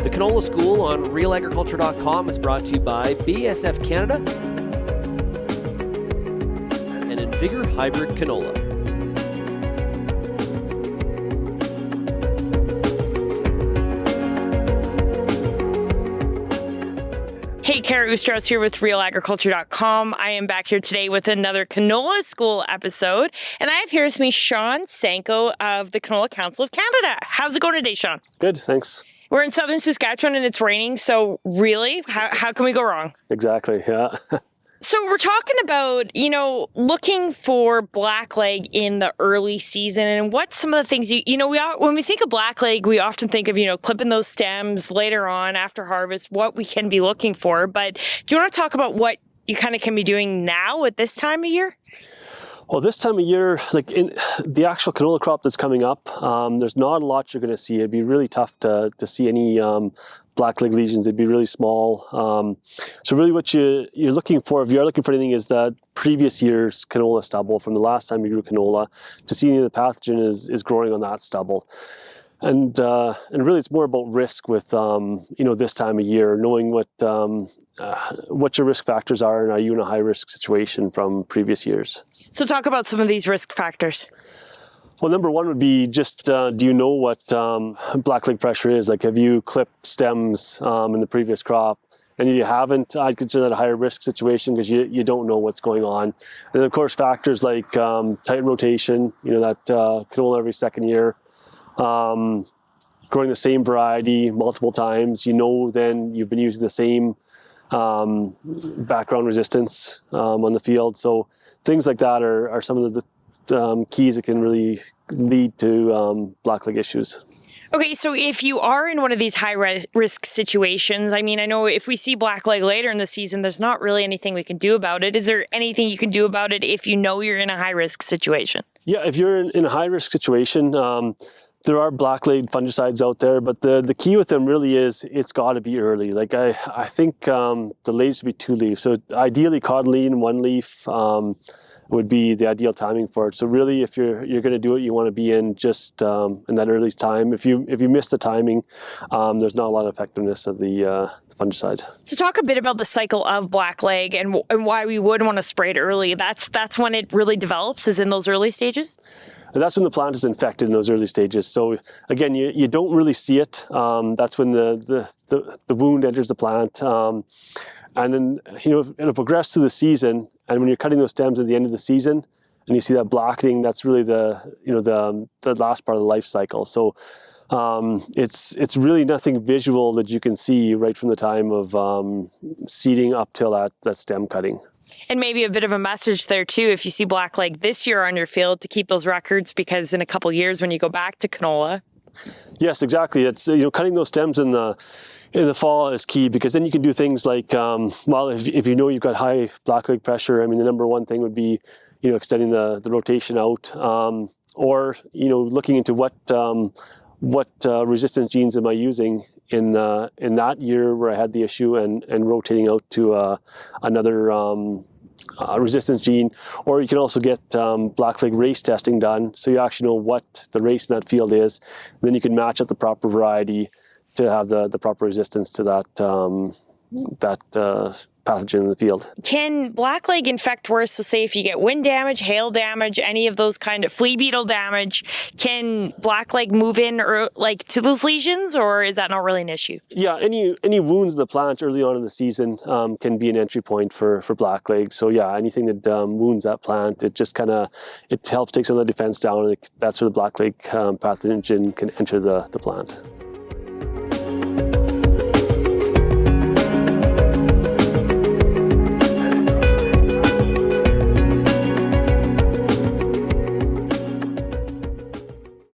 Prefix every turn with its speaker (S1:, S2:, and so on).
S1: The Canola School on RealAgriculture.com is brought to you by BASF Canada and Invigor Hybrid Canola.
S2: Hey, Kara Oostros here with RealAgriculture.com. I am back here today with another Canola School episode, and I have here with me Shawn Senko of the Canola Council of Canada. How's it going today, Shawn?
S3: Good, thanks.
S2: We're in southern Saskatchewan and it's raining, so really, how can we go wrong?
S3: Exactly, yeah.
S2: So we're talking about, looking for blackleg in the early season, and what some of the things, when we think of blackleg, we often think of, clipping those stems later on after harvest, what we can be looking for. But do you want to talk about what you kind of can be doing now at this time of year?
S3: Well, this time of year, like in the actual canola crop that's coming up, there's not a lot you're going to see. It'd be really tough to see any blackleg lesions. They'd be really small. So really what you're looking for, if you're looking for anything, is that previous year's canola stubble from the last time you grew canola to see any of the pathogen is growing on that stubble. And really it's more about risk with, this time of year, knowing what your risk factors are and are you in a high risk situation from previous years.
S2: So talk about some of these risk factors.
S3: Well, number one would be just, do you know what blackleg pressure is? Like, have you clipped stems in the previous crop? And if you haven't, I'd consider that a higher risk situation because you don't know what's going on. And of course, factors like tight rotation, that canola every second year, growing the same variety multiple times, then you've been using the same background resistance on the field. So things like that are some of the keys that can really lead to blackleg issues.
S2: Okay, so if you are in one of these high risk situations, I know if we see blackleg later in the season, there's not really anything we can do about it. Is there anything you can do about it if you know you're in a high risk situation? Yeah,
S3: if you're in a high risk situation, there are blackleg fungicides out there, but the key with them really is it's got to be early. Like I think the latest would be 2 leaves. So ideally cotyledon 1 leaf would be the ideal timing for it. So really, if you're going to do it, you want to be in just in that early time. If you miss the timing, there's not a lot of effectiveness of the fungicide. So
S2: talk a bit about the cycle of blackleg and why we would want to spray it early. That's when it really develops, is in those early stages?
S3: And that's when the plant is infected in those early stages. So again, you don't really see it. That's when the wound enters the plant. And then, it'll progress through the season. And when you're cutting those stems at the end of the season and you see that blackening, that's really the last part of the life cycle. So it's really nothing visual that you can see right from the time of seeding up till that stem cutting.
S2: And maybe a bit of a message there too, if you see blackleg this year on your field, to keep those records, because in a couple of years when you go back to canola.
S3: Yes, exactly. It's cutting those stems in the fall is key, because then you can do things like, if you know you've got high blackleg pressure, the number one thing would be, extending the rotation out, or, looking into what resistance genes am I using in that year where I had the issue, and rotating out to another resistance gene. Or you can also get blackleg race testing done, so you actually know what the race in that field is. And then you can match up the proper variety to have the proper resistance to that pathogen in the field. Can
S2: blackleg infect worse? So say if you get wind damage, hail damage, any of those kind of flea beetle damage, can blackleg move in or to those lesions, or is that not really an issue? Yeah, any wounds in the plant early on in the season can be an entry point for blackleg. So yeah, anything that wounds that plant, it just it helps take some of the defense down, and that's where the blackleg pathogen can enter the plant.